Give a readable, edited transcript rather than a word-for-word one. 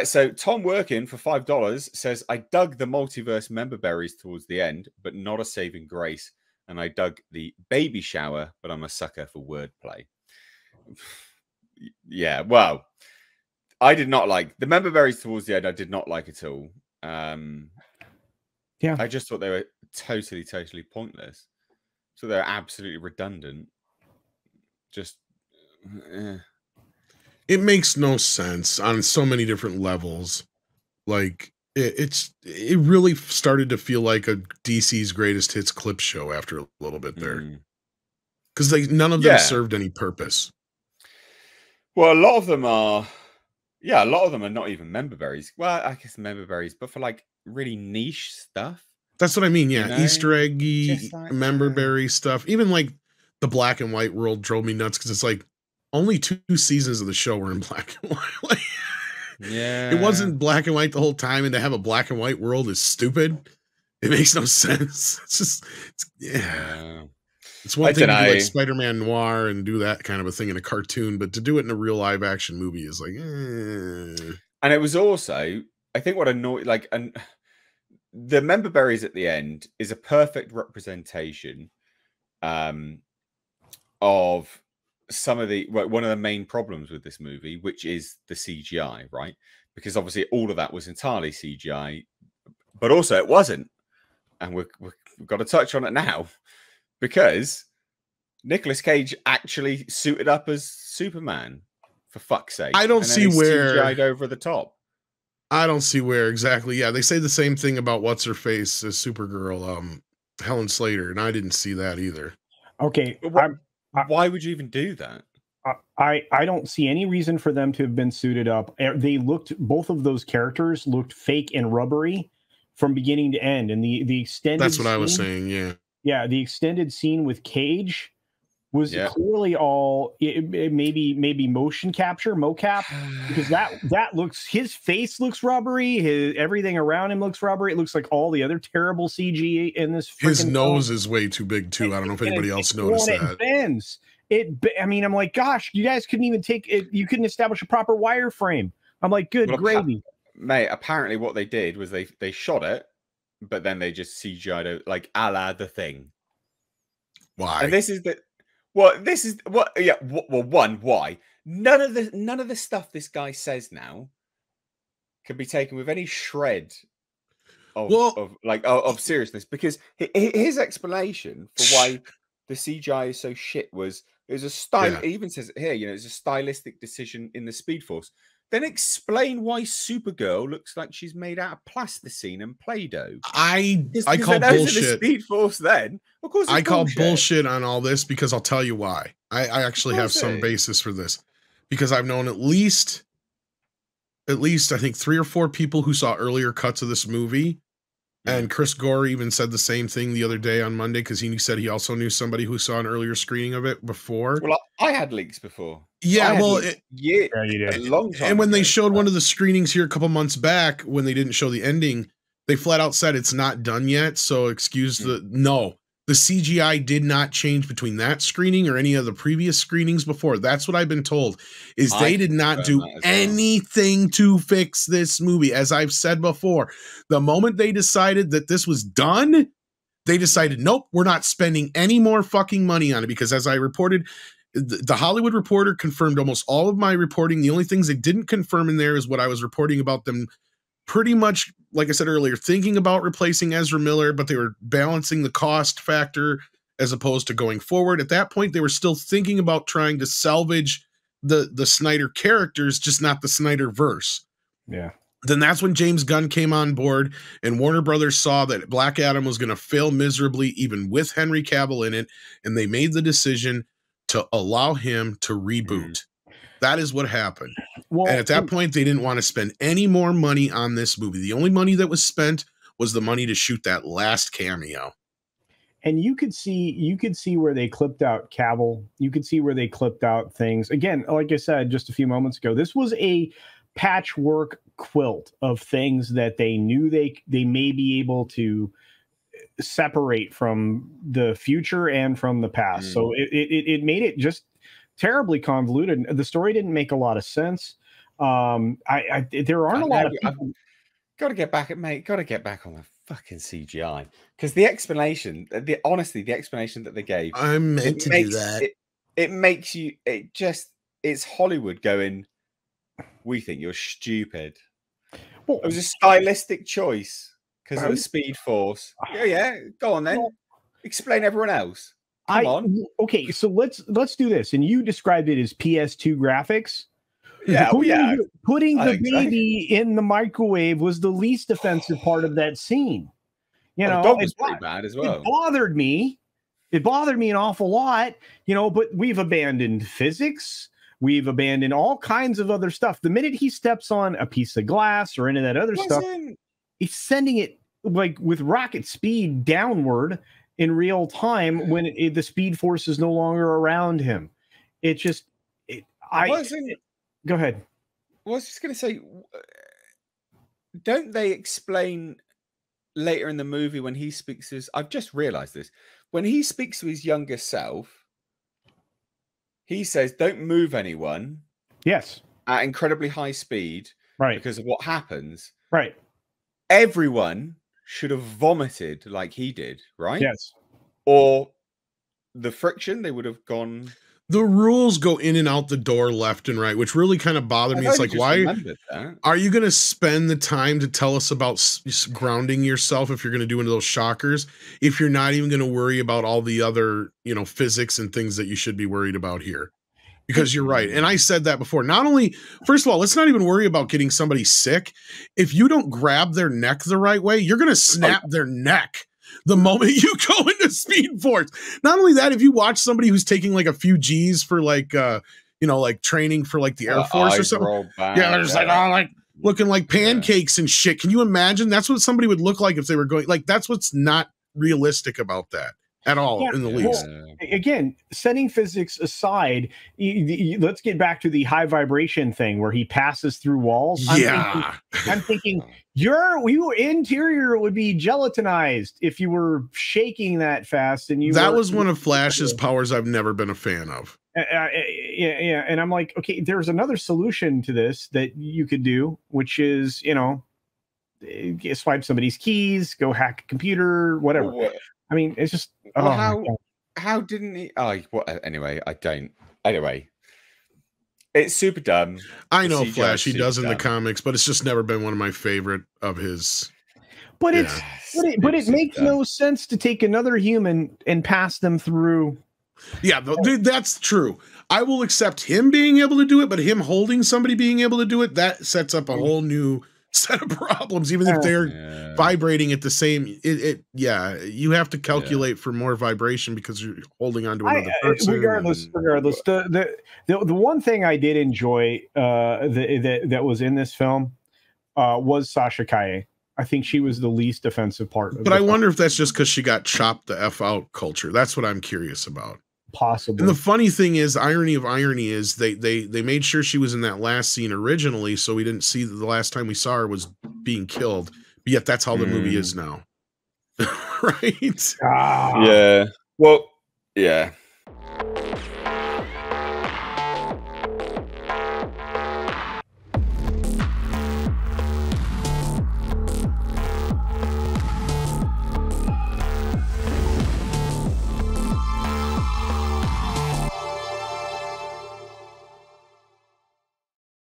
So Tom Workin for $5 says, I dug the multiverse member berries towards the end, but not a saving grace. And I dug the baby shower, but I'm a sucker for wordplay. Yeah, well, I did not like the member berries towards the end. I did not like at all. Yeah, I just thought they were totally pointless. So they're absolutely redundant. Just it makes no sense on so many different levels. Like it really started to feel like a DC's greatest hits clip show after a little bit there, because none of them served any purpose. Well, a lot of them are. Yeah, a lot of them are not even member berries. Well, I guess member berries, but for like really niche stuff. That's what I mean. Yeah, you know? Easter eggy, like, member berry stuff. Even like the black and white world drove me nuts because it's like only 2 seasons of the show were in black and white. Like, yeah, it wasn't black and white the whole time, and to have a black and white world is stupid. It makes no sense. It's just, yeah. It's one thing to do like Spider-Man Noir and do that kind of a thing in a cartoon, but to do it in a real live action movie is like, And it was also, I think what annoyed, like, and the member berries at the end is a perfect representation of some of the one of the main problems with this movie, which is the CGI, right? Because obviously all of that was entirely CGI, but also it wasn't, and we've got to touch on it now. Because Nicolas Cage actually suited up as Superman, for fuck's sake. I don't see where CGI'd over the top. I don't see where exactly. Yeah, they say the same thing about what's her face as Supergirl, Helen Slater, and I didn't see that either. Okay, why would you even do that? I don't see any reason for them to have been suited up. Both of those characters looked fake and rubbery from beginning to end, and the extended. That's what I was saying. Yeah. Yeah, the extended scene with Cage was clearly all maybe motion capture, mocap, because that looks, his face looks rubbery, everything around him looks rubbery. It looks like all the other terrible CG in this. His nose is way too big too. I don't know if anybody else noticed that. It bends. I mean, I'm like, gosh, you guys couldn't even take it. You couldn't establish a proper wireframe. I'm like, good gravy, mate. Apparently, what they did was they shot it. But then they just CGI'd it, like a la The Thing. Why? And this is why? None of the stuff this guy says now can be taken with any shred of seriousness, because his explanation for why the CGI is so shit was a style. It even says it here, it's a stylistic decision in the Speed Force. Then explain why Supergirl looks like she's made out of plasticine and Play-Doh. I call bullshit. The Speed Force. Then, of course, I call bullshit on all this because I'll tell you why. I actually have some basis for this, because I've known at least I think 3 or 4 people who saw earlier cuts of this movie. And Chris Gore even said the same thing the other day on Monday, because he said he also knew somebody who saw an earlier screening of it before. Well, I had leaks before. Yeah, well, you did. A long time and when ago. they showed one of the screenings here a couple months back, when they didn't show the ending, they flat out said it's not done yet. So excuse the CGI did not change between that screening or any of the previous screenings before. That's what I've been told, is they did not do anything to fix this movie. As I've said before, the moment they decided that this was done, they decided, nope, we're not spending any more fucking money on it. Because as I reported, the Hollywood Reporter confirmed almost all of my reporting. The only things they didn't confirm in there is what I was reporting about them pretty much, like I said earlier, thinking about replacing Ezra Miller, but they were balancing the cost factor as opposed to going forward. At that point, they were still thinking about trying to salvage the Snyder characters, just not the Snyder verse. Yeah. Then that's when James Gunn came on board, and Warner Brothers saw that Black Adam was going to fail miserably, even with Henry Cavill in it, and they made the decision to allow him to reboot. That is what happened. Well, and at that point, they didn't want to spend any more money on this movie. The only money that was spent was the money to shoot that last cameo. And you could see where they clipped out Cavill. You could see where they clipped out things. Again, like I said just a few moments ago, this was a patchwork quilt of things that they knew they may be able to separate from the future and from the past. So it made it just terribly convoluted. The story didn't make a lot of sense. There aren't a lot of people. Got to get back at mate. Got to get back on the fucking CGI because the explanation, honestly, the explanation that they gave, I meant to do that. It makes you. It's Hollywood going. We think you're stupid. Well, it was a stylistic choice because of the Speed Force. Yeah. Go on then. Explain everyone else. Come on. Okay, so let's do this. And you described it as PS2 graphics. Yeah, putting the baby in the microwave was the least offensive part of that scene. You know, the dog was pretty bad as well. It bothered me. It bothered me an awful lot. You know, but we've abandoned physics. We've abandoned all kinds of other stuff. The minute he steps on a piece of glass or any of that other stuff, he's sending it like with rocket speed downward in real time when the Speed Force is no longer around him. It just, go ahead. Well, I was just going to say, don't they explain later in the movie when he speaks to his, I've just realized this, when he speaks to his younger self, he says, don't move anyone. Yes. At incredibly high speed. Right. Because of what happens. Right. Everyone should have vomited like he did, right? Yes. Or the friction, they would have gone. The rules go in and out the door left and right, which really kind of bothered me. It's like, why are you going to spend the time to tell us about grounding yourself if you're going to do one of those shockers, if you're not even going to worry about all the other, physics and things that you should be worried about here? Because you're right. And I said that before. Not only, first of all, let's not even worry about getting somebody sick. If you don't grab their neck the right way, you're going to snap their neck the moment you go into Speed Force. Not only that, if you watch somebody who's taking like a few G's for like training for like the Air Force or something. Yeah, they're just like looking like pancakes and shit. Can you imagine? That's what somebody would look like if they were going, like, that's what's not realistic about that at all in the least. Well, again, setting physics aside, let's get back to the high vibration thing where he passes through walls. I'm thinking your interior would be gelatinized if you were shaking that fast. And that was one of Flash's powers I've never been a fan of. Yeah. And I'm like, okay, there's another solution to this that you could do, which is, swipe somebody's keys, go hack a computer, whatever. I mean, it's just how didn't he? Anyway, I don't. Anyway, it's super dumb. I know Flash, he does in the comics, but it's just never been one of my favorite of his. But it makes no sense to take another human and pass them through. Yeah, that's true. I will accept him being able to do it, but him holding somebody being able to do it, that sets up a whole new set of problems, even if they're vibrating at the same. You have to calculate for more vibration because you're holding on to another person. Regardless, the one thing I did enjoy that was in this film was Sasha Kaye. I think she was the least offensive part. But I wonder if that's just because she got chopped the F out culture. That's what I'm curious about. Possibly. And the funny thing is, irony of irony is they made sure she was in that last scene originally, so we didn't see the last time we saw her was being killed. But yet that's how the movie is now. Right? Yeah. Well, yeah.